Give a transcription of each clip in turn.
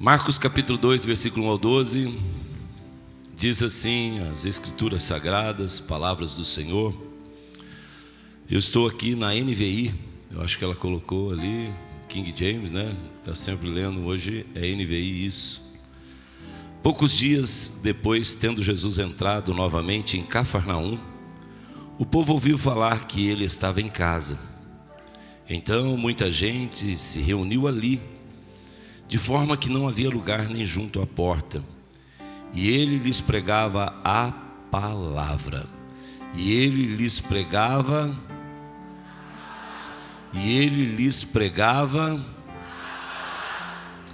Marcos capítulo 2, versículo 1 ao 12, diz assim as Escrituras Sagradas, palavras do Senhor. Eu estou aqui na NVI, eu acho que ela colocou ali, King James, né? Está sempre lendo, hoje é NVI isso. Poucos dias depois, tendo Jesus entrado novamente em Cafarnaum, o povo ouviu falar que ele estava em casa. Então muita gente se reuniu ali, de forma que não havia lugar nem junto à porta. E ele lhes pregava a palavra.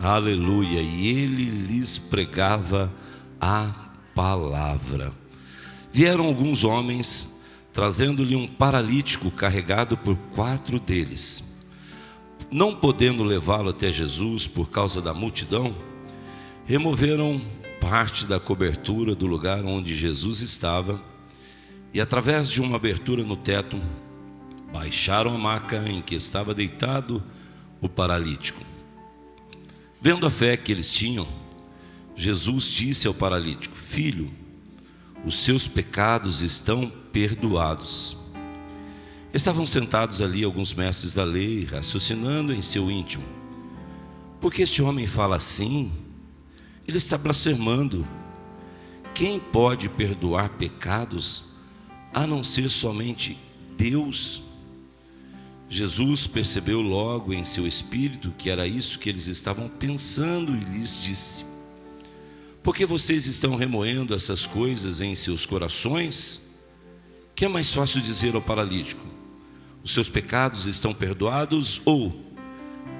Aleluia. E ele lhes pregava a palavra. Vieram alguns homens, trazendo-lhe um paralítico carregado por 4 deles. Não podendo levá-lo até Jesus por causa da multidão, removeram parte da cobertura do lugar onde Jesus estava e, através de uma abertura no teto, baixaram a maca em que estava deitado o paralítico. Vendo a fé que eles tinham, Jesus disse ao paralítico: Filho, os seus pecados estão perdoados. Estavam sentados ali alguns mestres da lei, raciocinando em seu íntimo: por que esse homem fala assim? Ele está blasfemando. Quem pode perdoar pecados a não ser somente Deus? Jesus percebeu logo em seu espírito que era isso que eles estavam pensando e lhes disse: por que vocês estão remoendo essas coisas em seus corações? Que é mais fácil dizer ao paralítico: os seus pecados estão perdoados, ou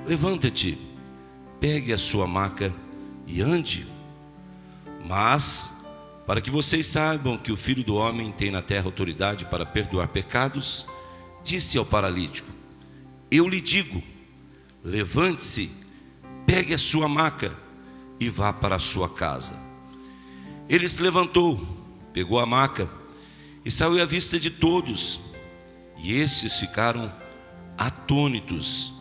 levanta-te, pegue a sua maca e ande? Mas, para que vocês saibam que o Filho do Homem tem na terra autoridade para perdoar pecados, disse ao paralítico: eu lhe digo, levante-se, pegue a sua maca e vá para a sua casa. Ele se levantou, pegou a maca e saiu à vista de todos. E estes ficaram atônitos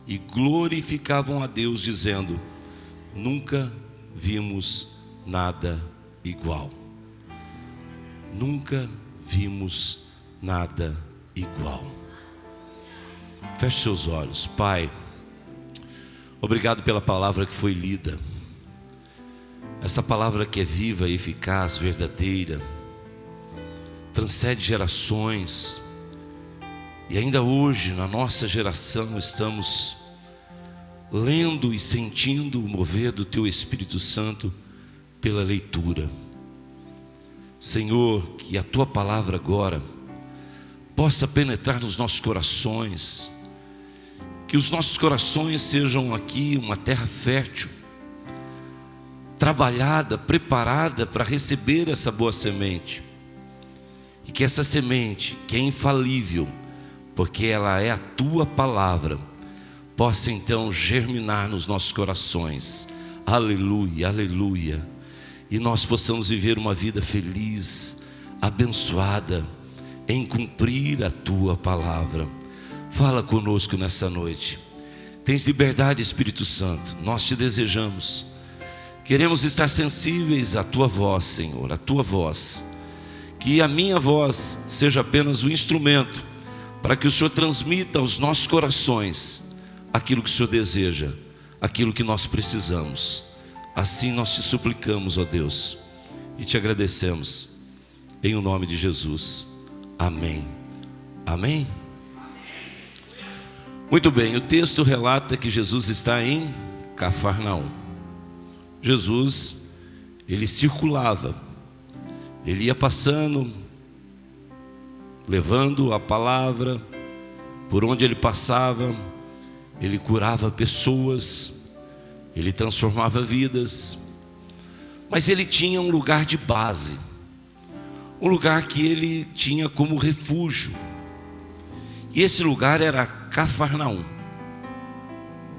e glorificavam a Deus, dizendo: nunca vimos nada igual. Nunca vimos nada igual. Feche seus olhos. Pai, obrigado pela palavra que foi lida. Essa palavra que é viva, eficaz, verdadeira, transcende gerações. E ainda hoje, na nossa geração, estamos lendo e sentindo o mover do Teu Espírito Santo pela leitura. Senhor, que a Tua palavra agora possa penetrar nos nossos corações, que os nossos corações sejam aqui uma terra fértil, trabalhada, preparada para receber essa boa semente, e que essa semente, que é infalível, porque ela é a Tua palavra, possa então germinar nos nossos corações. Aleluia, aleluia. E nós possamos viver uma vida feliz, abençoada, em cumprir a Tua palavra. Fala conosco nessa noite. Tens liberdade, Espírito Santo. Nós te desejamos. Queremos estar sensíveis à Tua voz, Senhor, à Tua voz. Que a minha voz seja apenas um instrumento para que o Senhor transmita aos nossos corações aquilo que o Senhor deseja, aquilo que nós precisamos. Assim nós te suplicamos, ó Deus, e te agradecemos, em o nome de Jesus. Amém. Amém? Muito bem, o texto relata que Jesus está em Cafarnaum. Jesus, ele circulava, ele ia passando, levando a palavra. Por onde ele passava, ele curava pessoas, ele transformava vidas. Mas ele tinha um lugar de base, um lugar que ele tinha como refúgio. E esse lugar era Cafarnaum,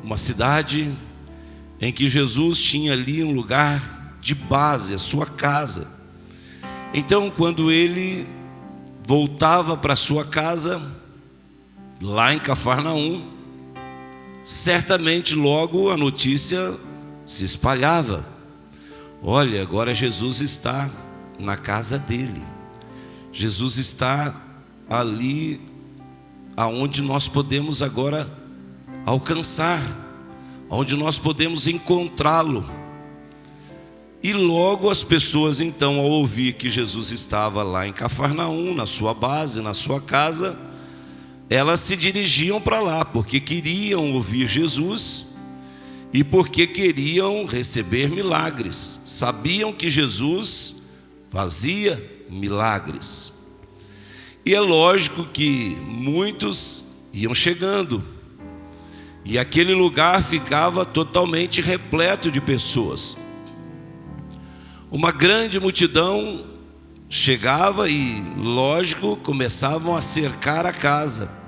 uma cidade em que Jesus tinha ali um lugar de base, a sua casa. Então, quando ele voltava para sua casa, lá em Cafarnaum, certamente logo a notícia se espalhava. Olha, agora Jesus está na casa dele. Jesus está ali aonde nós podemos agora alcançar, onde nós podemos encontrá-lo. E logo as pessoas então, ao ouvir que Jesus estava lá em Cafarnaum, na sua base, na sua casa, elas se dirigiam para lá, porque queriam ouvir Jesus e porque queriam receber milagres. Sabiam que Jesus fazia milagres. E é lógico que muitos iam chegando, e aquele lugar ficava totalmente repleto de pessoas. Uma grande multidão chegava e, lógico, começavam a cercar a casa,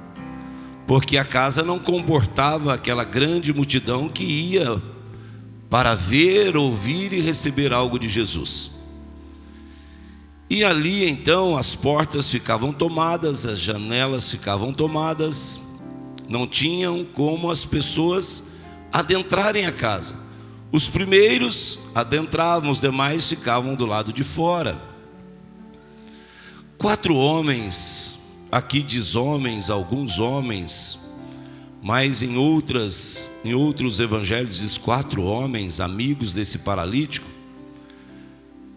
porque a casa não comportava aquela grande multidão que ia para ver, ouvir e receber algo de Jesus. E ali então as portas ficavam tomadas, as janelas ficavam tomadas, não tinham como as pessoas adentrarem a casa. Os primeiros adentravam, os demais ficavam do lado de fora. 4 homens, aqui diz homens, alguns homens, mas em outros evangelhos diz 4 homens, amigos desse paralítico,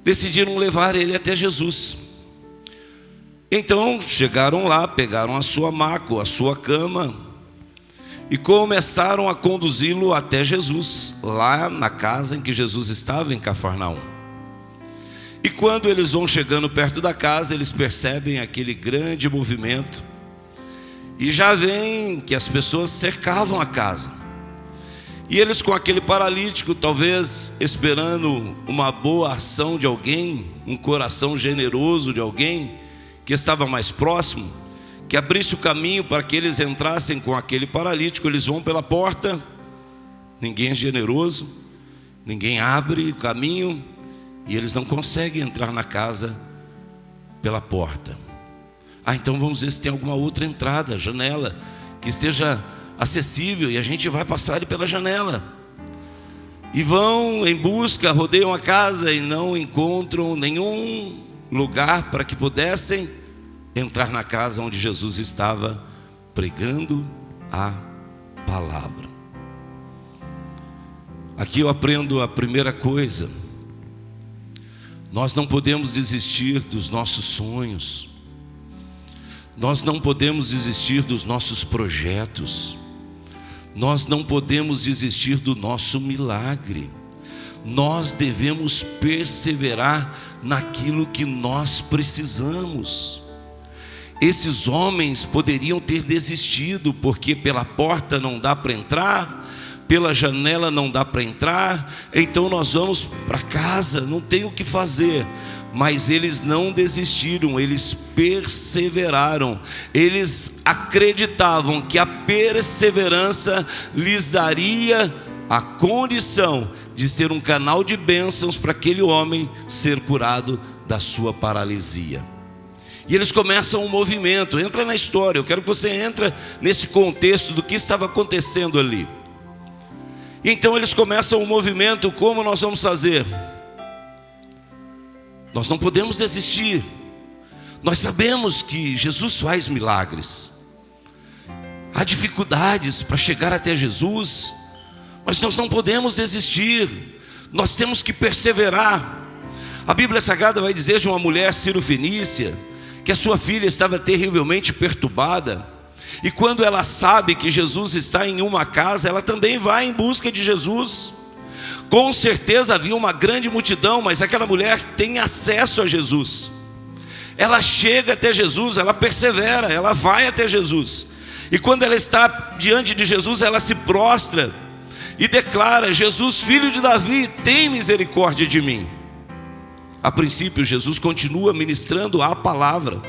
decidiram levar ele até Jesus. Então chegaram lá, pegaram a sua maca, a sua cama, e começaram a conduzi-lo até Jesus, lá na casa em que Jesus estava, em Cafarnaum. E quando eles vão chegando perto da casa, eles percebem aquele grande movimento, e já veem que as pessoas cercavam a casa. E eles, com aquele paralítico, talvez esperando uma boa ação de alguém, um coração generoso de alguém que estava mais próximo, que abrisse o caminho para que eles entrassem com aquele paralítico. Eles vão pela porta, ninguém é generoso, ninguém abre o caminho, e eles não conseguem entrar na casa pela porta. Então vamos ver se tem alguma outra entrada, janela, que esteja acessível, e a gente vai passar ali pela janela. E vão em busca, rodeiam a casa e não encontram nenhum lugar para que pudessem entrar na casa onde Jesus estava pregando a palavra. Aqui eu aprendo a primeira coisa: nós não podemos desistir dos nossos sonhos, nós não podemos desistir dos nossos projetos, nós não podemos desistir do nosso milagre. Nós devemos perseverar naquilo que nós precisamos. Esses homens poderiam ter desistido, porque pela porta não dá para entrar, pela janela não dá para entrar, então nós vamos para casa, não tem o que fazer. Mas eles não desistiram, eles perseveraram. Eles acreditavam que a perseverança lhes daria a condição de ser um canal de bênçãos para aquele homem ser curado da sua paralisia. E eles começam um movimento. Entra na história, eu quero que você entre nesse contexto do que estava acontecendo ali. Então eles começam um movimento. Como nós vamos fazer? Nós não podemos desistir. Nós sabemos que Jesus faz milagres. Há dificuldades para chegar até Jesus, mas nós não podemos desistir. Nós temos que perseverar. A Bíblia Sagrada vai dizer de uma mulher cirofenícia que a sua filha estava terrivelmente perturbada, e quando ela sabe que Jesus está em uma casa, ela também vai em busca de Jesus. Com certeza havia uma grande multidão, mas aquela mulher tem acesso a Jesus. Ela chega até Jesus, ela persevera, ela vai até Jesus. E quando ela está diante de Jesus, ela se prostra e declara: Jesus, filho de Davi, tem misericórdia de mim. A princípio, Jesus continua ministrando a palavra,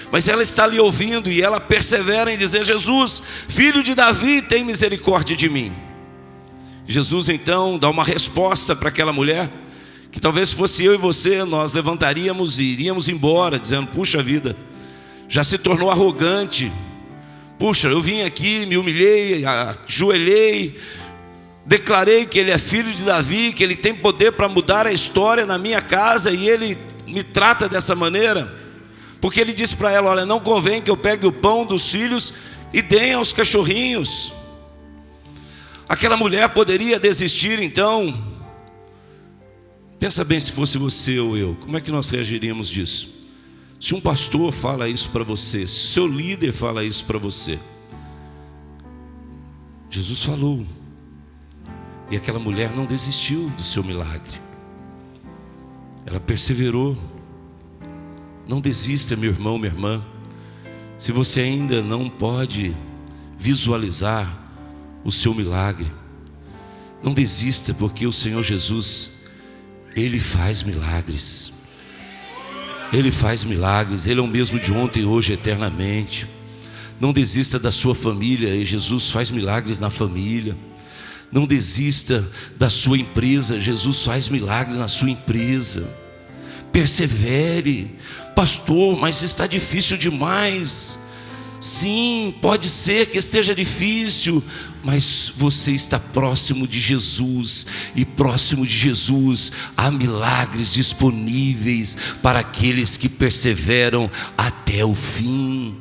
mas ela está ali ouvindo, e ela persevera em dizer: Jesus, filho de Davi, tem misericórdia de mim. Jesus então dá uma resposta para aquela mulher, que talvez fosse eu e você, nós levantaríamos e iríamos embora, dizendo: puxa vida, já se tornou arrogante. Puxa, eu vim aqui, me humilhei, ajoelhei, declarei que ele é filho de Davi, que ele tem poder para mudar a história na minha casa, e ele me trata dessa maneira? Porque ele disse para ela: olha, não convém que eu pegue o pão dos filhos e dê aos cachorrinhos. Aquela mulher poderia desistir então. Pensa bem, se fosse você ou eu, como é que nós reagiríamos disso? Se um pastor fala isso para você, se o seu líder fala isso para você. Jesus falou, e aquela mulher não desistiu do seu milagre, ela perseverou. Não desista, meu irmão, minha irmã. Se você ainda não pode visualizar o seu milagre, não desista, porque o Senhor Jesus, Ele faz milagres. Ele faz milagres, Ele é o mesmo de ontem, hoje, eternamente. Não desista da sua família, e Jesus faz milagres na família. Não desista da sua empresa, Jesus faz milagre na sua empresa. Persevere. Pastor, mas está difícil demais. Sim, pode ser que esteja difícil, mas você está próximo de Jesus, e próximo de Jesus há milagres disponíveis para aqueles que perseveram até o fim.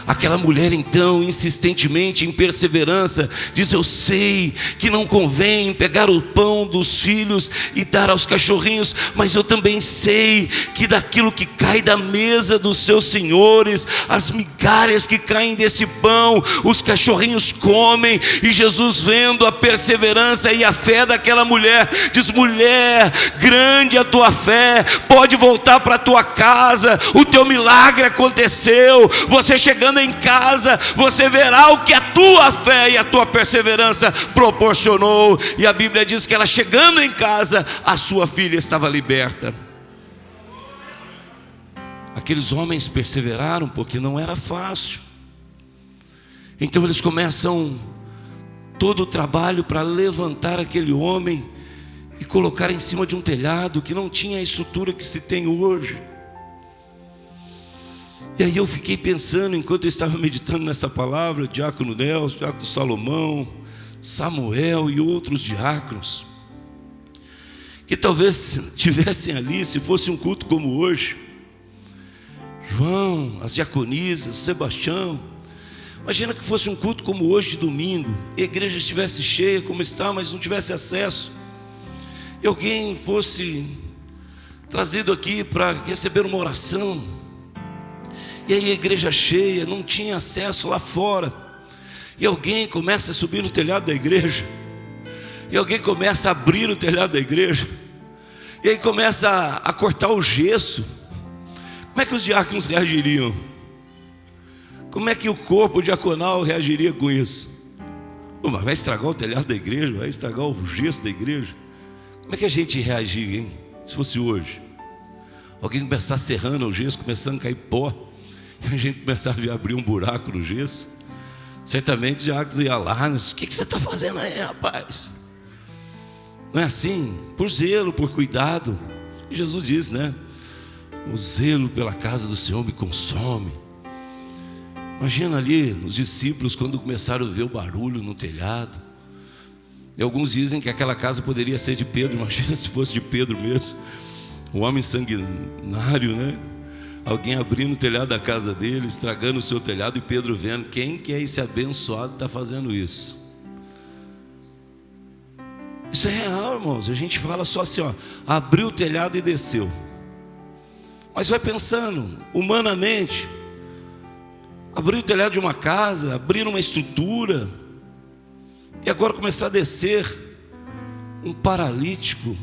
Aquela mulher então, insistentemente, em perseverança, diz: eu sei que não convém pegar o pão dos filhos e dar aos cachorrinhos, mas eu também sei que daquilo que cai da mesa dos seus senhores, as migalhas que caem desse pão, os cachorrinhos comem. E Jesus, vendo a perseverança e a fé daquela mulher, diz: mulher, grande a tua fé, pode voltar para a tua casa, o teu milagre aconteceu. Você chegando em casa, você verá o que a tua fé e a tua perseverança proporcionou. E a Bíblia diz que ela, chegando em casa, a sua filha estava liberta. Aqueles homens perseveraram porque não era fácil. Então eles começam todo o trabalho para levantar aquele homem e colocar em cima de um telhado que não tinha a estrutura que se tem hoje. E aí eu fiquei pensando, enquanto eu estava meditando nessa palavra, diácono Nelson, diácono Salomão, Samuel e outros diáconos, que talvez tivessem ali, se fosse um culto como hoje, João, as diaconisas, Sebastião. Imagina que fosse um culto como hoje de domingo, e a igreja estivesse cheia como está, mas não tivesse acesso, e alguém fosse trazido aqui para receber uma oração, e aí a igreja cheia, não tinha acesso lá fora, e alguém começa a subir no telhado da igreja, e alguém começa a abrir o telhado da igreja, e aí começa a cortar o gesso. Como é que os diáconos reagiriam? Como é que o corpo diaconal reagiria com isso? Pô, mas vai estragar o telhado da igreja, vai estragar o gesso da igreja. Como é que a gente reagiria, hein? Se fosse hoje, alguém começar serrando o gesso, começando a cair pó, e a gente começava a abrir um buraco no gesso, certamente diáconos iam lá: o que você está fazendo aí, rapaz? Não é assim? Por zelo, por cuidado. E Jesus diz, né? O zelo pela casa do Senhor me consome. Imagina ali os discípulos quando começaram a ver o barulho no telhado. E alguns dizem que aquela casa poderia ser de Pedro. Imagina se fosse de Pedro mesmo, um homem sanguinário, né? Alguém abrindo o telhado da casa dele, estragando o seu telhado, e Pedro vendo. Quem que é esse abençoado que está fazendo isso? Isso é real, irmãos. A gente fala só assim, ó, abriu o telhado e desceu. Mas vai pensando, humanamente, abrir o telhado de uma casa, abrir uma estrutura, e agora começar a descer um paralítico.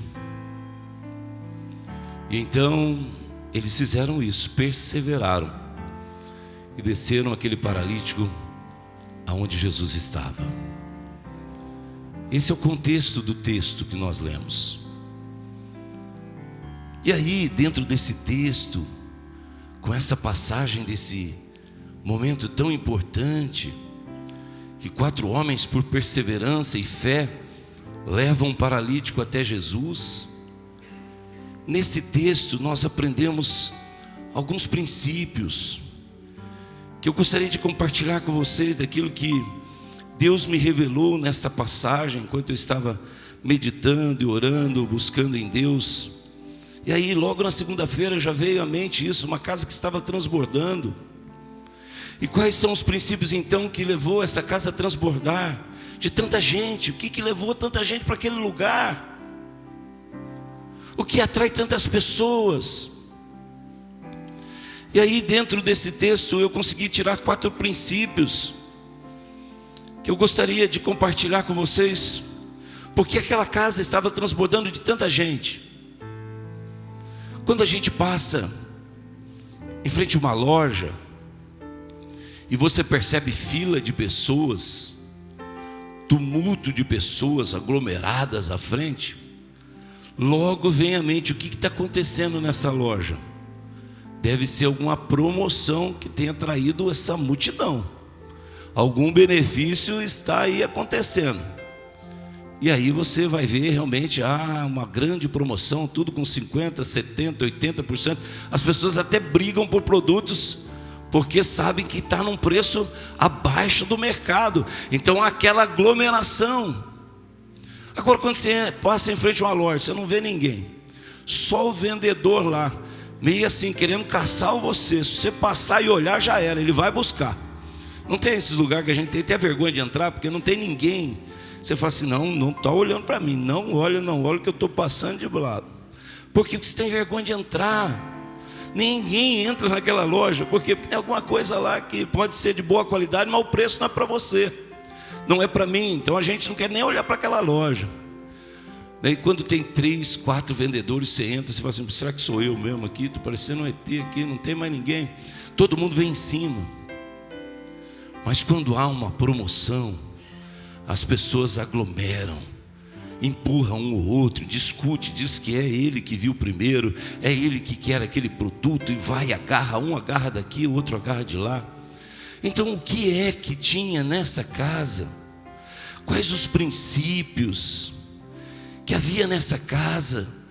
E então eles fizeram isso, perseveraram, e desceram aquele paralítico aonde Jesus estava. Esse é o contexto do texto que nós lemos. E aí, dentro desse texto, com essa passagem desse momento tão importante, que 4 homens, por perseverança e fé, levam um paralítico até Jesus. Nesse texto nós aprendemos alguns princípios que eu gostaria de compartilhar com vocês, daquilo que Deus me revelou nesta passagem, enquanto eu estava meditando e orando, buscando em Deus. E aí logo na segunda-feira já veio à mente isso, uma casa que estava transbordando. E quais são os princípios então que levou essa casa a transbordar? De tanta gente, o que levou tanta gente para aquele lugar? O que atrai tantas pessoas? E aí dentro desse texto eu consegui tirar 4 princípios que eu gostaria de compartilhar com vocês, porque aquela casa estava transbordando de tanta gente. Quando a gente passa em frente a uma loja e você percebe fila de pessoas, tumulto de pessoas aglomeradas à frente, logo vem à mente o que está acontecendo nessa loja. Deve ser alguma promoção que tenha traído essa multidão. Algum benefício está aí acontecendo. E aí você vai ver realmente uma grande promoção, tudo com 50%, 70%, 80%. As pessoas até brigam por produtos porque sabem que está num preço abaixo do mercado. Então aquela aglomeração. Agora quando você passa em frente a uma loja, você não vê ninguém, só o vendedor lá, meio assim querendo caçar você. Se você passar e olhar, já era, ele vai buscar. Não tem esses lugares que a gente tem até vergonha de entrar, porque não tem ninguém. Você fala assim, não está olhando para mim, não olha que eu estou passando de lado. Porque você tem vergonha de entrar. Ninguém entra naquela loja, porque tem alguma coisa lá que pode ser de boa qualidade, mas o preço não é para você, não é para mim. Então a gente não quer nem olhar para aquela loja. Daí quando tem 3, 4 vendedores, você entra, você fala assim, será que sou eu mesmo aqui? Estou parecendo um ET aqui, não tem mais ninguém. Todo mundo vem em cima. Mas quando há uma promoção, as pessoas aglomeram, empurram um ou outro, discute, diz que é ele que viu primeiro, é ele que quer aquele produto, e vai, agarra um, agarra daqui, o outro agarra de lá. Então o que é que tinha nessa casa? Quais os princípios que havia nessa casa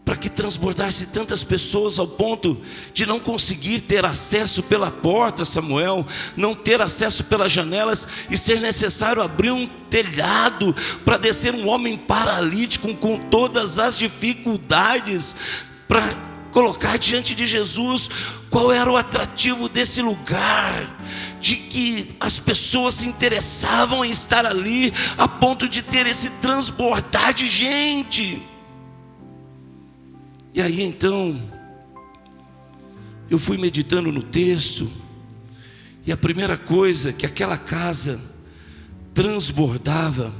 para que transbordasse tantas pessoas ao ponto de não conseguir ter acesso pela porta, Samuel, não ter acesso pelas janelas, e ser necessário abrir um telhado para descer um homem paralítico com todas as dificuldades, para colocar diante de Jesus? Qual era o atrativo desse lugar, de que as pessoas se interessavam em estar ali, a ponto de ter esse transbordar de gente? E aí então, eu fui meditando no texto, e a primeira coisa que aquela casa transbordava,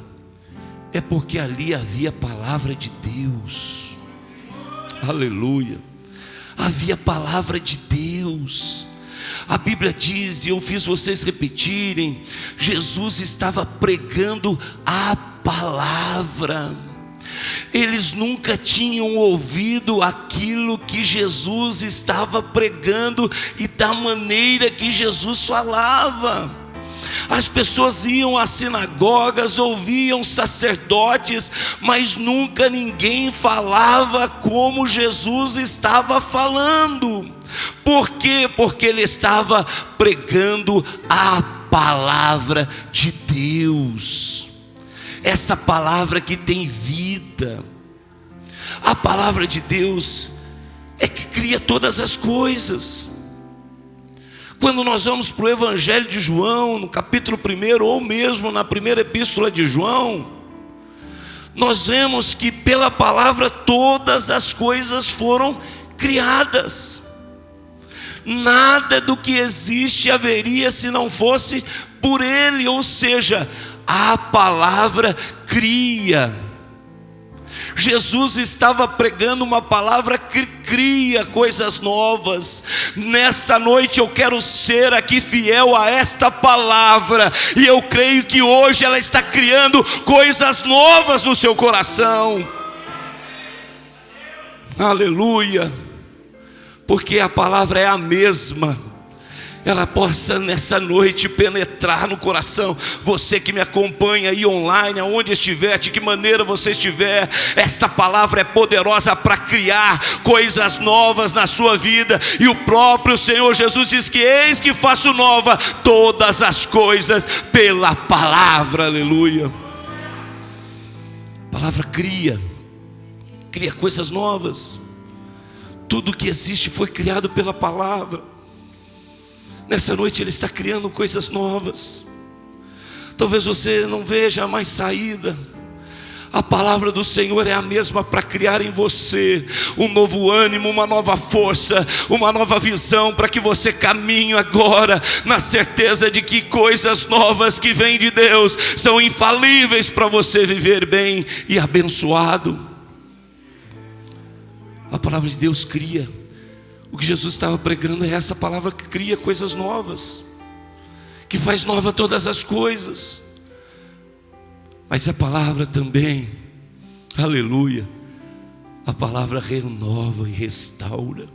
é porque ali havia a palavra de Deus. Aleluia, havia a palavra de Deus. A Bíblia diz, e eu fiz vocês repetirem, Jesus estava pregando a palavra. Eles nunca tinham ouvido aquilo que Jesus estava pregando e da maneira que Jesus falava. As pessoas iam às sinagogas, ouviam sacerdotes, mas nunca ninguém falava como Jesus estava falando. Por quê? Porque ele estava pregando a palavra de Deus. Essa palavra que tem vida. A palavra de Deus é que cria todas as coisas. Quando nós vamos para o Evangelho de João, no capítulo 1, ou mesmo na primeira epístola de João, nós vemos que pela palavra todas as coisas foram criadas. Nada do que existe haveria se não fosse por ele, ou seja, a palavra cria. Jesus estava pregando uma palavra que cria coisas novas. Nessa noite eu quero ser aqui fiel a esta palavra, e eu creio que hoje ela está criando coisas novas no seu coração. Aleluia, porque a palavra é a mesma. ela possa nessa noite penetrar no coração. Você que me acompanha aí online, aonde estiver, de que maneira você estiver, esta palavra é poderosa para criar coisas novas na sua vida. E o próprio Senhor Jesus diz que eis que faço nova todas as coisas pela palavra. Aleluia. A palavra cria coisas novas. Tudo que existe foi criado pela palavra. Nessa noite Ele está criando coisas novas. Talvez você não veja mais saída. A palavra do Senhor é a mesma para criar em você um novo ânimo, uma nova força, uma nova visão, para que você caminhe agora na certeza de que coisas novas que vêm de Deus são infalíveis para você viver bem e abençoado. A palavra de Deus cria. O que Jesus estava pregando é essa palavra que cria coisas novas, que faz nova todas as coisas. Mas a palavra também, aleluia, a palavra renova e restaura.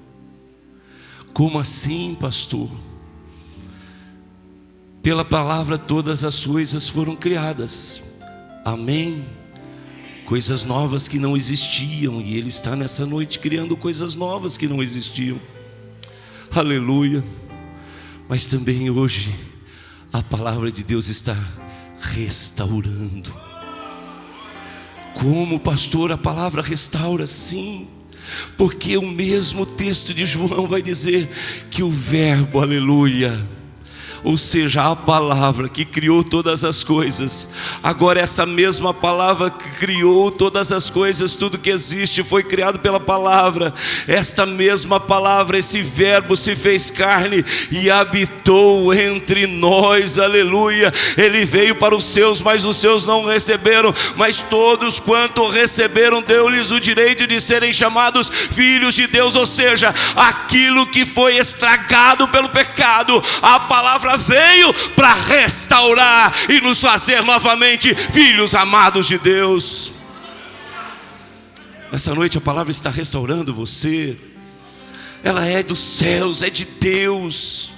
Como assim, pastor? Pela palavra todas as coisas foram criadas. Amém? Coisas novas que não existiam, e Ele está nessa noite criando coisas novas que não existiam. Aleluia. Mas também hoje a palavra de Deus está restaurando. Como, pastor, a palavra restaura? Sim, porque o mesmo texto de João vai dizer que o verbo, aleluia, ou seja, a palavra que criou todas as coisas, agora essa mesma palavra que criou todas as coisas, tudo que existe foi criado pela palavra. Esta mesma palavra, esse verbo se fez carne e habitou entre nós, aleluia. Ele veio para os seus, mas os seus não receberam, mas todos quanto receberam, deu-lhes o direito de serem chamados filhos de Deus. Ou seja, aquilo que foi estragado pelo pecado, a palavra veio para restaurar e nos fazer novamente filhos amados de Deus. Nessa noite a palavra está restaurando você. Ela é dos céus, é de Deus.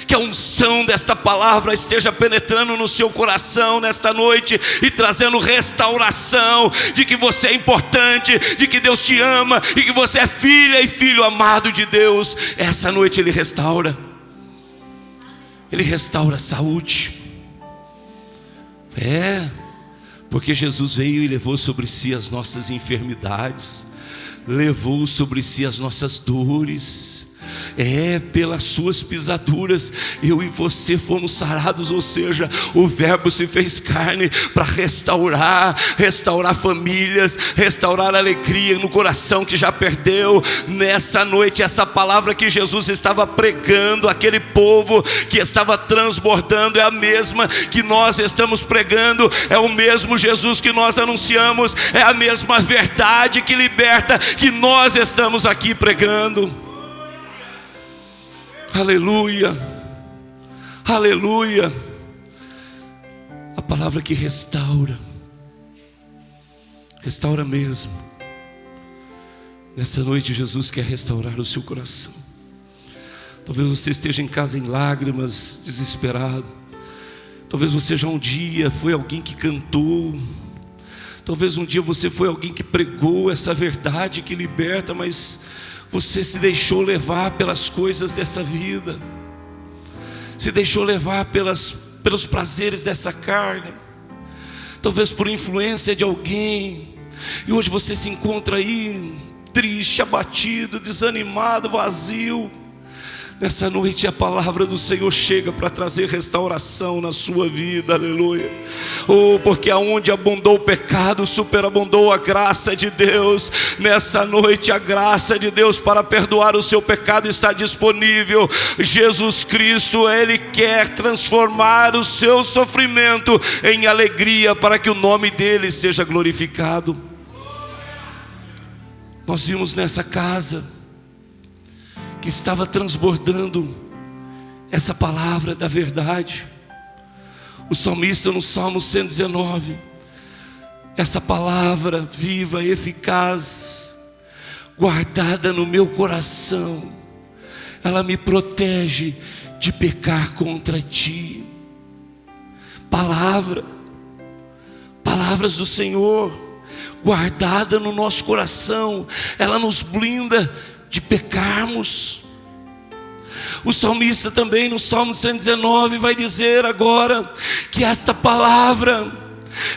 Que a unção desta palavra esteja penetrando no seu coração nesta noite e trazendo restauração, de que você é importante, de que Deus te ama e que você é filha e filho amado de Deus. Essa noite Ele restaura. Ele restaura a saúde. Porque Jesus veio e levou sobre si as nossas enfermidades, levou sobre si as nossas dores. Pelas suas pisaduras eu e você fomos sarados. Ou seja, o verbo se fez carne para restaurar famílias, restaurar a alegria no coração que já perdeu. Nessa noite, essa palavra que Jesus estava pregando, aquele povo que estava transbordando, é a mesma que nós estamos pregando, é o mesmo Jesus que nós anunciamos, é a mesma verdade que liberta que nós estamos aqui pregando. Aleluia, aleluia. A palavra que restaura, restaura mesmo. Nessa noite Jesus quer restaurar o seu coração. Talvez você esteja em casa em lágrimas, desesperado. Talvez você já um dia foi alguém que cantou. Talvez um dia você foi alguém que pregou essa verdade que liberta, mas você se deixou levar pelas coisas dessa vida, se deixou levar pelos prazeres dessa carne, talvez por influência de alguém, e hoje você se encontra aí triste, abatido, desanimado, vazio. Nessa noite a palavra do Senhor chega para trazer restauração na sua vida, aleluia. Porque aonde abundou o pecado, superabundou a graça de Deus. Nessa noite a graça de Deus para perdoar o seu pecado está disponível. Jesus Cristo, Ele quer transformar o seu sofrimento em alegria, para que o nome dEle seja glorificado. Nós vimos nessa casa que estava transbordando essa palavra da verdade. O salmista no Salmo 119, essa palavra viva, eficaz, guardada no meu coração, ela me protege de pecar contra ti. Palavras do Senhor, guardada no nosso coração, ela nos blinda de pecarmos. O salmista também no Salmo 119 vai dizer agora que esta palavra,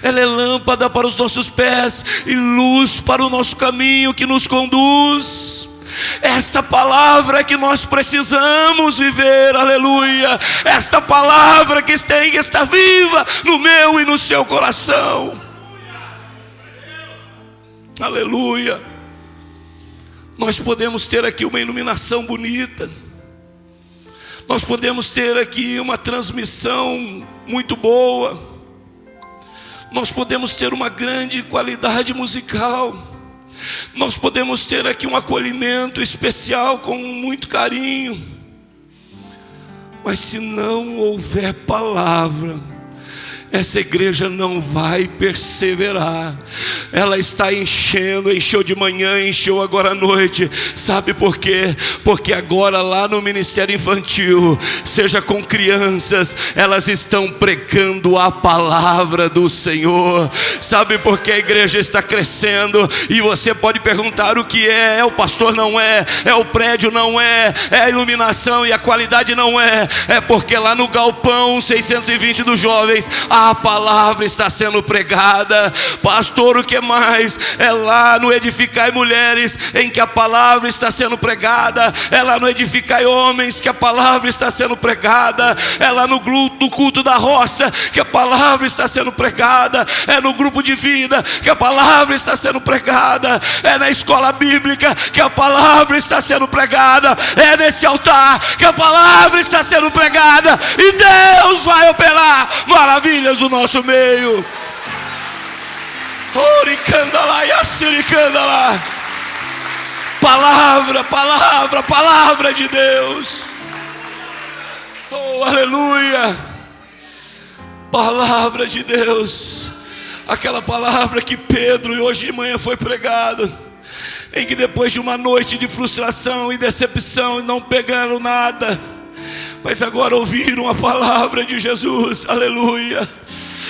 ela é lâmpada para os nossos pés e luz para o nosso caminho que nos conduz. Esta palavra que nós precisamos viver, aleluia. Esta palavra que está viva no meu e no seu coração, aleluia. Nós podemos ter aqui uma iluminação bonita, nós podemos ter aqui uma transmissão muito boa, nós podemos ter uma grande qualidade musical, nós podemos ter aqui um acolhimento especial com muito carinho, mas se não houver palavra, essa igreja não vai perseverar. Ela está encheu de manhã, encheu agora à noite. Sabe por quê? Porque agora lá no ministério infantil, seja com crianças, elas estão pregando a palavra do Senhor. Sabe por que a igreja está crescendo? E você pode perguntar o que é. É o pastor? Não é. É o prédio? Não é. É a iluminação e a qualidade? Não é. É porque lá no galpão 620 dos jovens, a palavra está sendo pregada. Pastor, o que mais? É lá no Edificai Mulheres, em que a palavra está sendo pregada. É lá no Edificai Homens que a palavra está sendo pregada. É lá no culto da roça que a palavra está sendo pregada. É no grupo de vida que a palavra está sendo pregada. É na escola bíblica que a palavra está sendo pregada. É nesse altar que a palavra está sendo pregada. E Deus vai operar maravilhas no nosso meio. Palavra de Deus. Oh, aleluia. Palavra de Deus. Aquela palavra que Pedro hoje de manhã foi pregado, em que depois de uma noite de frustração e decepção, não pegaram nada, mas agora ouviram a palavra de Jesus. Aleluia.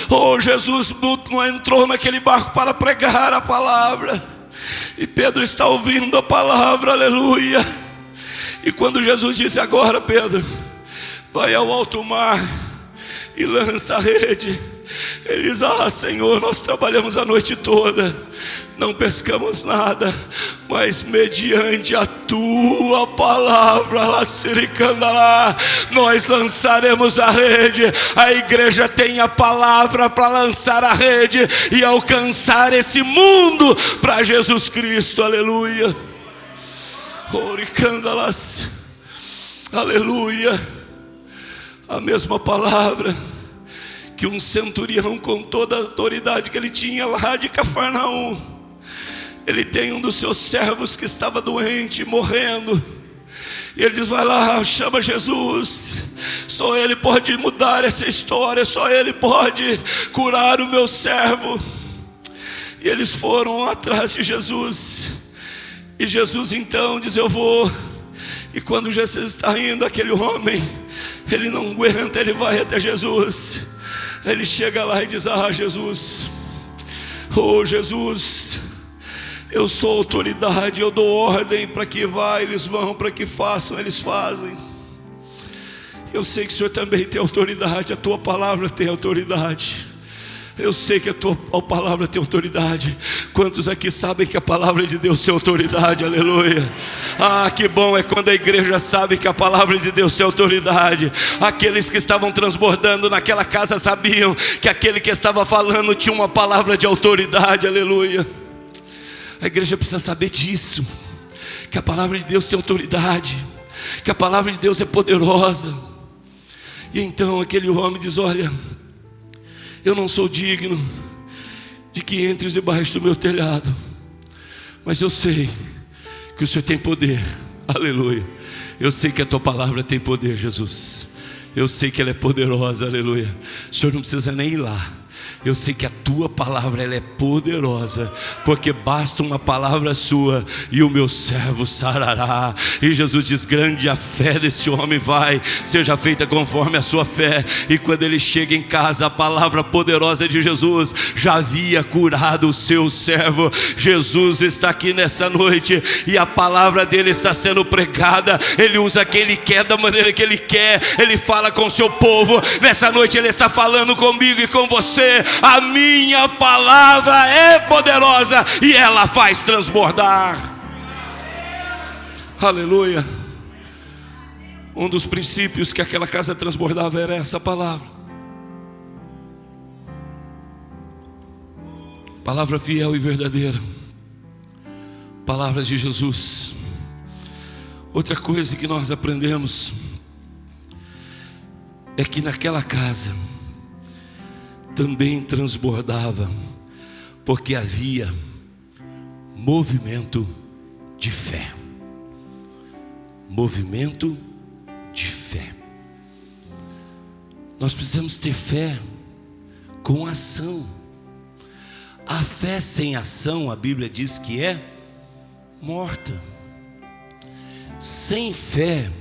Oh, Jesus não entrou naquele barco para pregar a palavra, e Pedro está ouvindo a palavra. Aleluia. E quando Jesus disse: agora Pedro, vai ao alto mar e lança a rede, ele diz: ah, Senhor, nós trabalhamos a noite toda, não pescamos nada, mas mediante a tua palavra, nós lançaremos a rede. A igreja tem a palavra para lançar a rede e alcançar esse mundo para Jesus Cristo. Aleluia. Aleluia. A mesma palavra que um centurião, com toda a autoridade que ele tinha lá de Cafarnaum, ele tem um dos seus servos que estava doente, morrendo, e ele diz: vai lá, chama Jesus, só ele pode mudar essa história, só ele pode curar o meu servo. E eles foram atrás de Jesus, e Jesus então diz: eu vou. E quando Jesus está indo, aquele homem, ele não aguenta, ele vai até Jesus. Ele chega lá e diz: ah, Jesus, oh Jesus, eu sou autoridade, eu dou ordem para que vá, eles vão, para que façam, eles fazem. Eu sei que o Senhor também tem autoridade, a tua palavra tem autoridade. Eu sei que a tua palavra tem autoridade. Quantos aqui sabem que a palavra de Deus tem autoridade? Aleluia. Ah, que bom é quando a igreja sabe que a palavra de Deus tem autoridade. Aqueles que estavam transbordando naquela casa sabiam que aquele que estava falando tinha uma palavra de autoridade. Aleluia. A igreja precisa saber disso, que a palavra de Deus tem autoridade, que a palavra de Deus é poderosa. E então aquele homem diz: olha, eu não sou digno de que entres debaixo do meu telhado, mas eu sei que o Senhor tem poder. Aleluia. Eu sei que a tua palavra tem poder, Jesus. Eu sei que ela é poderosa. Aleluia. O Senhor não precisa nem ir lá. Eu sei que a tua palavra ela é poderosa, porque basta uma palavra sua e o meu servo sarará. E Jesus diz: grande a fé desse homem, vai, seja feita conforme a sua fé. E quando ele chega em casa, a palavra poderosa de Jesus já havia curado o seu servo. Jesus está aqui nessa noite e a palavra dele está sendo pregada. Ele usa quem ele quer, da maneira que ele quer. Ele fala com o seu povo. Nessa noite ele está falando comigo e com você. A minha palavra é poderosa e ela faz transbordar. Aleluia. Um dos princípios que aquela casa transbordava era essa palavra. Palavra fiel e verdadeira. Palavras de Jesus. Outra coisa que nós aprendemos é que naquela casa também transbordava, porque havia movimento de fé. Movimento de fé. Nós precisamos ter fé com ação. A fé sem ação, a Bíblia diz que é morta. Sem fé,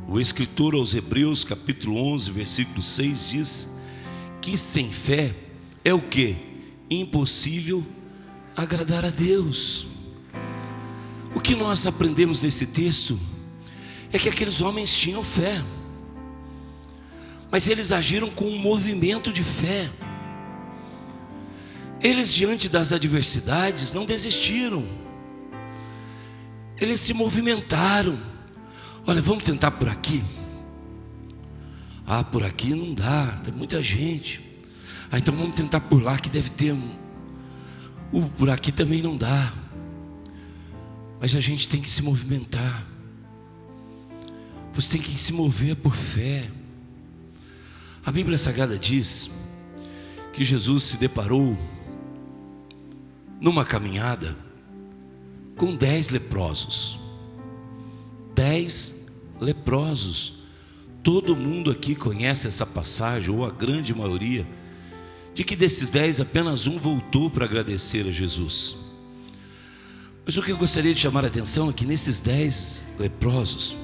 o escritor aos Hebreus, capítulo 11, versículo 6, diz que sem fé é o que? Impossível agradar a Deus. O que nós aprendemos nesse texto é que aqueles homens tinham fé, mas eles agiram com um movimento de fé. Eles, diante das adversidades, não desistiram. Eles se movimentaram. Olha, vamos tentar por aqui. Ah, por aqui não dá, tem muita gente. Ah, então vamos tentar por lá, que deve ter por aqui também não dá. Mas a gente tem que se movimentar. Você tem que se mover por fé. A Bíblia Sagrada diz que Jesus se deparou numa caminhada com 10 leprosos. 10 leprosos. Todo mundo aqui conhece essa passagem, ou a grande maioria, de que desses 10 apenas um voltou para agradecer a Jesus. Mas o que eu gostaria de chamar a atenção é que nesses 10 leprosos,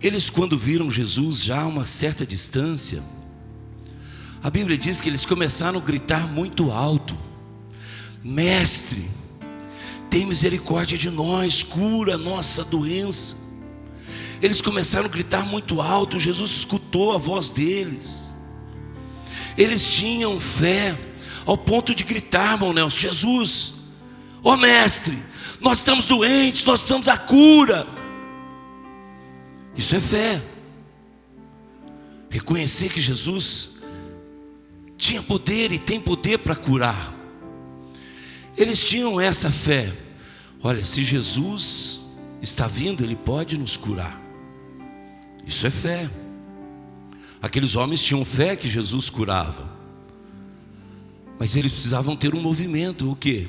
eles, quando viram Jesus já a uma certa distância, a Bíblia diz que eles começaram a gritar muito alto: Mestre, tem misericórdia de nós, cura a nossa doença. Eles começaram a gritar muito alto. Jesus escutou a voz deles. Eles tinham fé ao ponto de gritar, irmão Nelson: Jesus, ó mestre, nós estamos doentes, nós precisamos da cura. Isso é fé. Reconhecer que Jesus tinha poder e tem poder para curar. Eles tinham essa fé. Olha, se Jesus está vindo, Ele pode nos curar. Isso é fé. Aqueles homens tinham fé que Jesus curava, mas eles precisavam ter um movimento. O quê?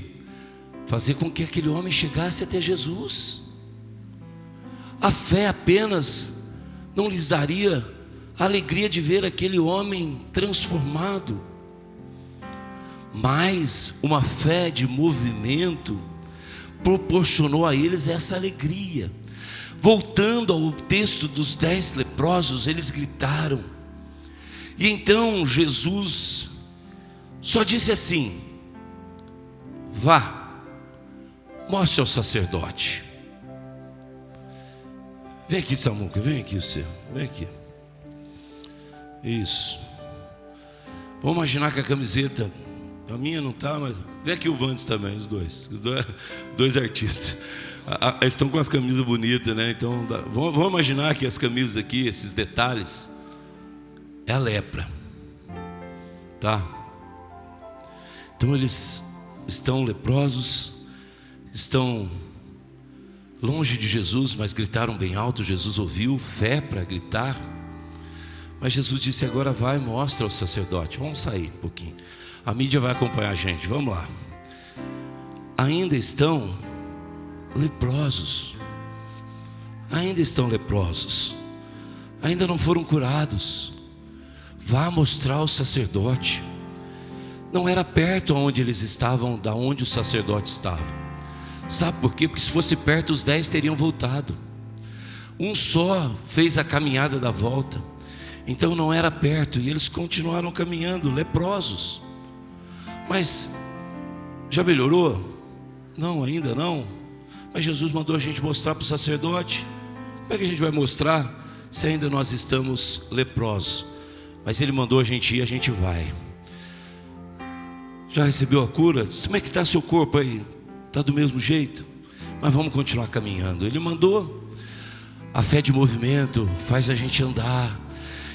Fazer com que aquele homem chegasse até Jesus. A fé apenas não lhes daria a alegria de ver aquele homem transformado, mas uma fé de movimento proporcionou a eles essa alegria. Voltando ao texto dos 10 leprosos, eles gritaram. E então Jesus só disse assim: vá, mostre ao sacerdote. Vem aqui, Samuca, vem aqui você, vem aqui. Isso. Vamos imaginar que a camiseta, a minha não está, mas vem aqui o Vandes também, os dois artistas. Eles estão com as camisas bonitas, né? Então, vamos imaginar que as camisas aqui, esses detalhes, é a lepra, tá? Então eles estão leprosos, estão longe de Jesus, mas gritaram bem alto. Jesus ouviu, fé para gritar. Mas Jesus disse: agora vai, mostra ao sacerdote. Vamos sair um pouquinho, a mídia vai acompanhar a gente, vamos lá. Ainda estão leprosos, ainda estão leprosos, ainda não foram curados. Vá mostrar ao sacerdote. não era perto onde eles estavam, da onde o sacerdote estava. Sabe por quê? Porque se fosse perto, os 10 teriam voltado. Um só fez a caminhada da volta. Então não era perto, e eles continuaram caminhando, leprosos. Mas já melhorou? Não, ainda não. Mas Jesus mandou a gente mostrar para o sacerdote. Como é que a gente vai mostrar se ainda nós estamos leprosos? Mas Ele mandou a gente ir, a gente vai. Já recebeu a cura? Como é que está seu corpo aí? Está do mesmo jeito? Mas vamos continuar caminhando. Ele mandou. A fé de movimento faz a gente andar,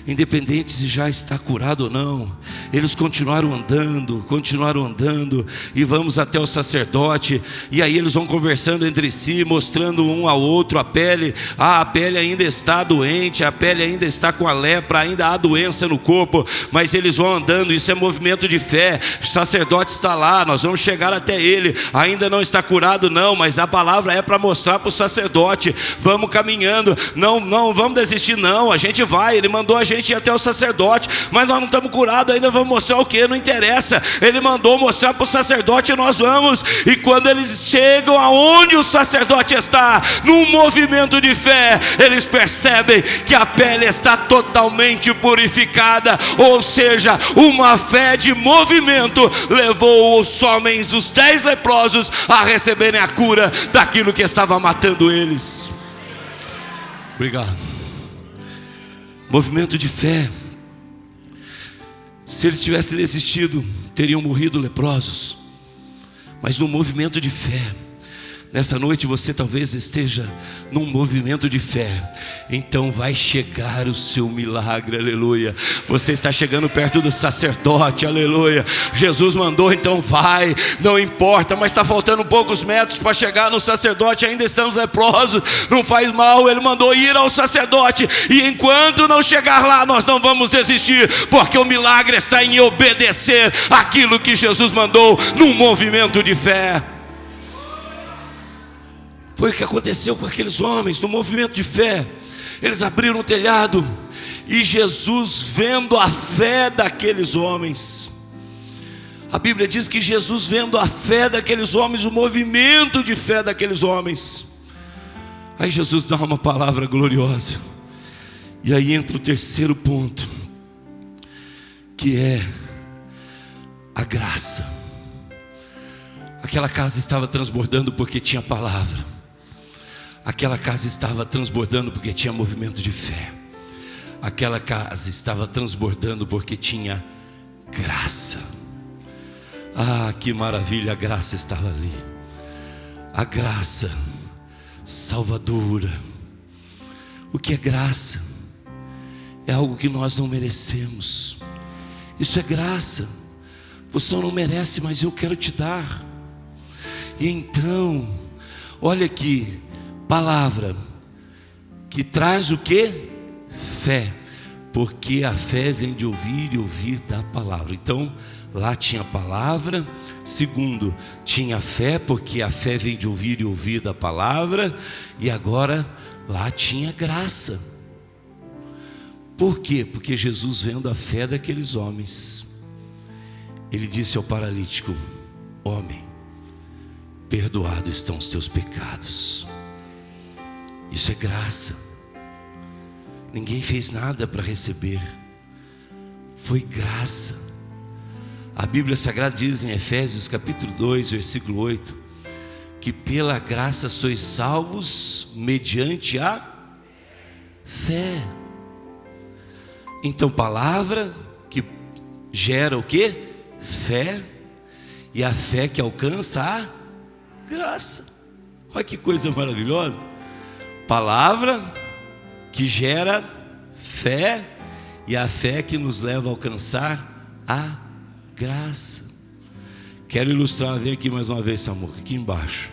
independente se já está curado ou não. Eles continuaram andando, e vamos até o sacerdote, e aí eles vão conversando entre si, mostrando um ao outro a pele. A pele ainda está doente, a pele ainda está com a lepra, ainda há doença no corpo, mas eles vão andando. Isso é movimento de fé. O sacerdote está lá, nós vamos chegar até ele, ainda não está curado não, mas a palavra é para mostrar para o sacerdote. Vamos caminhando, não vamos desistir não, a gente vai. Ele mandou a gente ir até o sacerdote, mas nós não estamos curados ainda. Vamos mostrar o que? Não interessa. Ele mandou mostrar para o sacerdote, e nós vamos. E quando eles chegam aonde o sacerdote está, num movimento de fé, eles percebem que a pele está totalmente purificada. Ou seja, uma fé de movimento levou os homens, os 10 leprosos, a receberem a cura daquilo que estava matando eles. Obrigado. Movimento de fé. Se eles tivessem desistido, teriam morrido leprosos. Mas no movimento de fé, nessa noite você talvez esteja num movimento de fé. Então vai chegar o seu milagre, aleluia. Você está chegando perto do sacerdote, aleluia. Jesus mandou, então vai. Não importa, mas está faltando poucos metros para chegar no sacerdote. Ainda estamos leprosos, não faz mal. Ele mandou ir ao sacerdote, e enquanto não chegar lá, nós não vamos desistir, porque o milagre está em obedecer aquilo que Jesus mandou, num movimento de fé. Foi o que aconteceu com aqueles homens, no movimento de fé. Eles abriram o telhado, e Jesus, vendo a fé daqueles homens, a Bíblia diz que Jesus, vendo a fé daqueles homens, o movimento de fé daqueles homens, aí Jesus dá uma palavra gloriosa. E aí entra o terceiro ponto, que é a graça. Aquela casa estava transbordando porque tinha palavra. Aquela casa estava transbordando porque tinha movimento de fé. Aquela casa estava transbordando porque tinha graça. Ah, que maravilha, a graça estava ali. A graça salvadora. O que é graça? É algo que nós não merecemos. Isso é graça. Você não merece, mas eu quero te dar. E então, olha aqui, palavra que traz o que? Fé, porque a fé vem de ouvir e ouvir da palavra. Então lá tinha palavra. Segundo, tinha fé, porque a fé vem de ouvir e ouvir da palavra. E agora lá tinha graça. Por quê? Porque Jesus, vendo a fé daqueles homens, ele disse ao paralítico: homem, perdoados estão os teus pecados. Isso é graça. Ninguém fez nada para receber, foi graça. A Bíblia Sagrada diz em Efésios capítulo 2, versículo 8, que pela graça sois salvos mediante a fé. Então palavra que gera o que? Fé. E a fé que alcança a graça. Olha que coisa maravilhosa. Palavra que gera fé, e a fé que nos leva a alcançar a graça. Quero ilustrar, vem aqui mais uma vez, Samuca, aqui embaixo.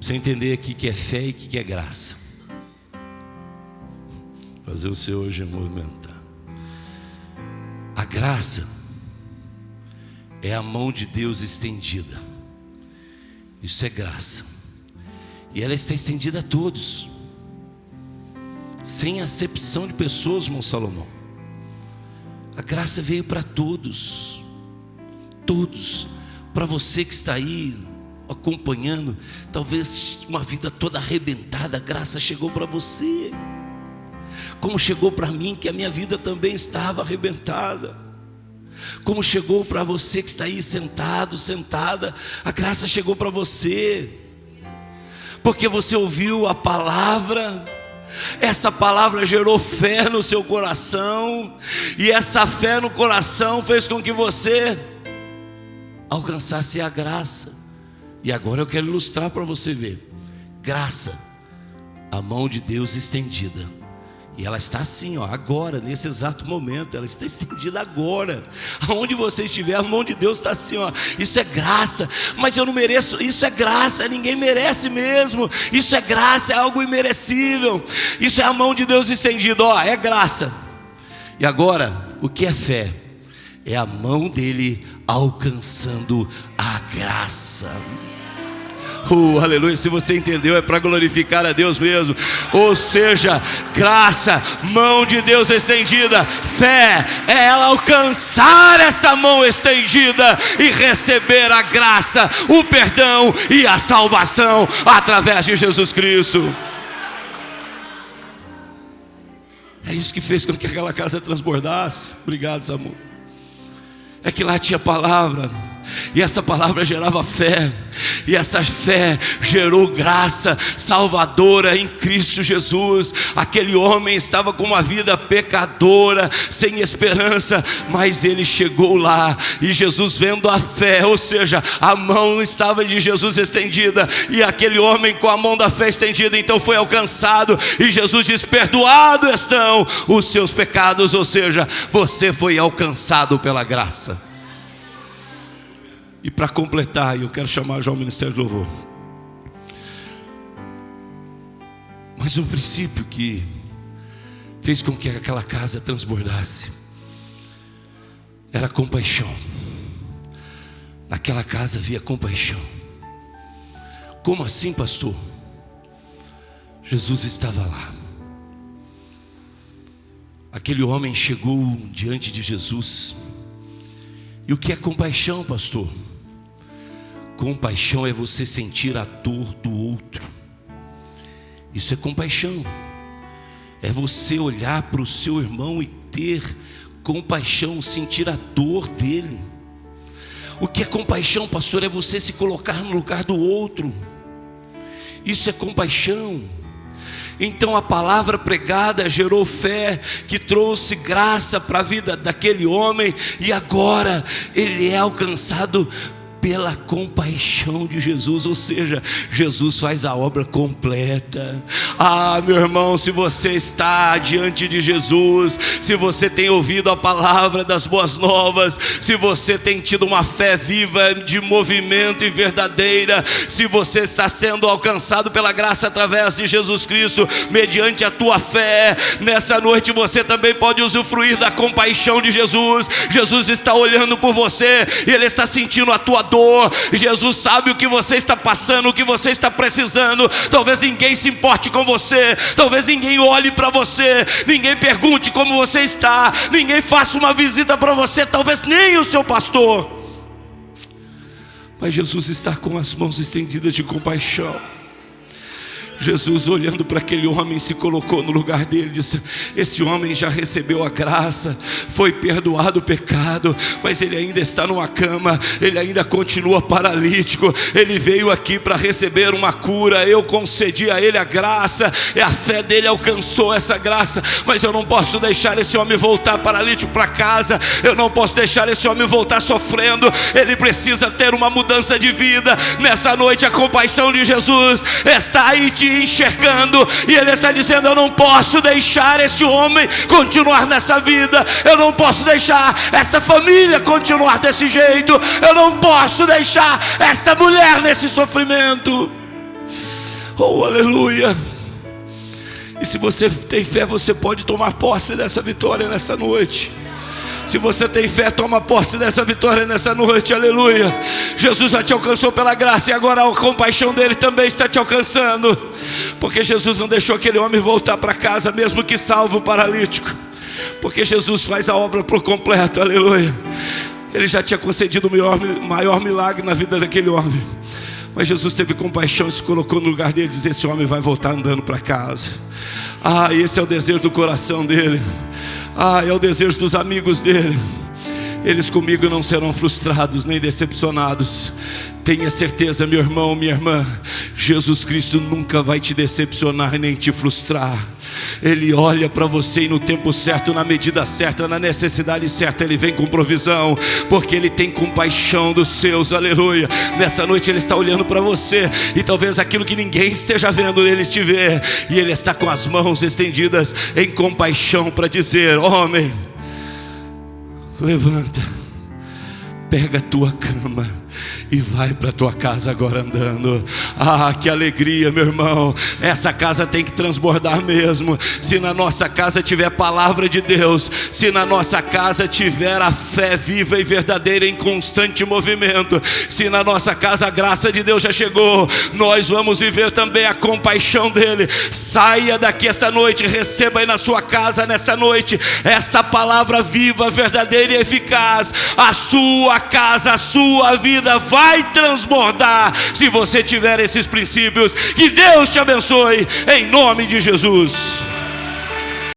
Você entender aqui que é fé e que é graça. Fazer o seu hoje movimentar. A graça é a mão de Deus estendida. Isso é graça. E ela está estendida a todos, sem acepção de pessoas, irmão Salomão. A graça veio para todos. todos, para você que está aí acompanhando, talvez uma vida toda arrebentada, a graça chegou para você, como chegou para mim, que a minha vida também estava arrebentada, como chegou para você que está aí sentado, sentada, a graça chegou para você, porque você ouviu a palavra, essa palavra gerou fé no seu coração, e essa fé no coração fez com que você alcançasse a graça. E agora eu quero ilustrar para você ver. Graça, a mão de Deus estendida. E ela está assim, ó, agora, nesse exato momento. Ela está estendida agora. Aonde você estiver, a mão de Deus está assim, ó. Isso é graça, mas eu não mereço. Isso é graça, ninguém merece mesmo. Isso é graça, é algo imerecível. Isso é a mão de Deus estendida, ó, é graça. E agora, o que é fé? É a mão dele alcançando a graça. Aleluia, se você entendeu, é para glorificar a Deus mesmo. Ou seja, graça, mão de Deus estendida. Fé é ela alcançar essa mão estendida e receber a graça, o perdão e a salvação através de Jesus Cristo. É isso que fez com que aquela casa transbordasse. Obrigado, Samu. É que lá tinha palavra, e essa palavra gerava fé, e essa fé gerou graça salvadora em Cristo Jesus. Aquele homem estava com uma vida pecadora, sem esperança, mas ele chegou lá, e Jesus, vendo a fé, ou seja, a mão estava de Jesus estendida, e aquele homem com a mão da fé estendida, então foi alcançado, e Jesus diz: perdoados estão os seus pecados, ou seja, você foi alcançado pela graça. E para completar, eu quero chamar já o Ministério do Louvor. Mas o princípio que fez com que aquela casa transbordasse era compaixão. Naquela casa havia compaixão. Como assim, pastor? Jesus estava lá. Aquele homem chegou diante de Jesus. E o que é compaixão, pastor? Compaixão é você sentir a dor do outro. Isso é compaixão. É você olhar para o seu irmão e ter compaixão, sentir a dor dele. O que é compaixão, pastor? É você se colocar no lugar do outro. Isso é compaixão. Então a palavra pregada gerou fé, que trouxe graça para a vida daquele homem, e agora ele é alcançado pela compaixão de Jesus, ou seja, Jesus faz a obra completa. Ah, meu irmão, se você está diante de Jesus, se você tem ouvido a palavra das boas novas, se você tem tido uma fé viva, de movimento e verdadeira, se você está sendo alcançado pela graça através de Jesus Cristo, mediante a tua fé, nessa noite você também pode usufruir da compaixão de Jesus. Jesus está olhando por você e Ele está sentindo a tua dor. Jesus sabe o que você está passando, o que você está precisando. Talvez ninguém se importe com você, talvez ninguém olhe para você, ninguém pergunte como você está, ninguém faça uma visita para você, talvez nem o seu pastor. Mas Jesus está com as mãos estendidas de compaixão. Jesus, olhando para aquele homem, se colocou no lugar dele, disse: esse homem já recebeu a graça, foi perdoado o pecado, mas ele ainda está numa cama, ele ainda continua paralítico, ele veio aqui para receber uma cura, eu concedi a ele a graça, e a fé dele alcançou essa graça, mas eu não posso deixar esse homem voltar paralítico para casa, eu não posso deixar esse homem voltar sofrendo, ele precisa ter uma mudança de vida. Nessa noite a compaixão de Jesus está aí te enxergando, e Ele está dizendo: eu não posso deixar esse homem continuar nessa vida, eu não posso deixar essa família continuar desse jeito, eu não posso deixar essa mulher nesse sofrimento. Oh, aleluia. E se você tem fé, você pode tomar posse dessa vitória nessa noite. Se você tem fé, toma posse dessa vitória nessa noite, aleluia. Jesus já te alcançou pela graça, e agora a compaixão dele também está te alcançando, porque Jesus não deixou aquele homem voltar para casa, mesmo que salvo o paralítico, porque Jesus faz a obra por completo, aleluia. Ele já tinha concedido o maior milagre na vida daquele homem. Mas Jesus teve compaixão e se colocou no lugar dele e disse: esse homem vai voltar andando para casa. Esse é o desejo do coração dele. É o desejo dos amigos dele. Eles comigo não serão frustrados nem decepcionados. Tenha certeza, meu irmão, minha irmã, Jesus Cristo nunca vai te decepcionar nem te frustrar. Ele olha para você e no tempo certo, na medida certa, na necessidade certa, Ele vem com provisão, porque Ele tem compaixão dos seus, aleluia. Nessa noite Ele está olhando para você, e talvez aquilo que ninguém esteja vendo, Ele te vê, e Ele está com as mãos estendidas em compaixão para dizer: homem, levanta, pega a tua cama e vai para a tua casa agora andando. Que alegria, meu irmão. Essa casa tem que transbordar mesmo. Se na nossa casa tiver palavra de Deus, se na nossa casa tiver a fé viva e verdadeira em constante movimento, se na nossa casa a graça de Deus já chegou, nós vamos viver também a compaixão dele. Saia daqui essa noite, receba aí na sua casa nesta noite essa palavra viva, verdadeira e eficaz. A sua casa, a sua vida vai transbordar se você tiver esses princípios. Que Deus te abençoe em nome de Jesus.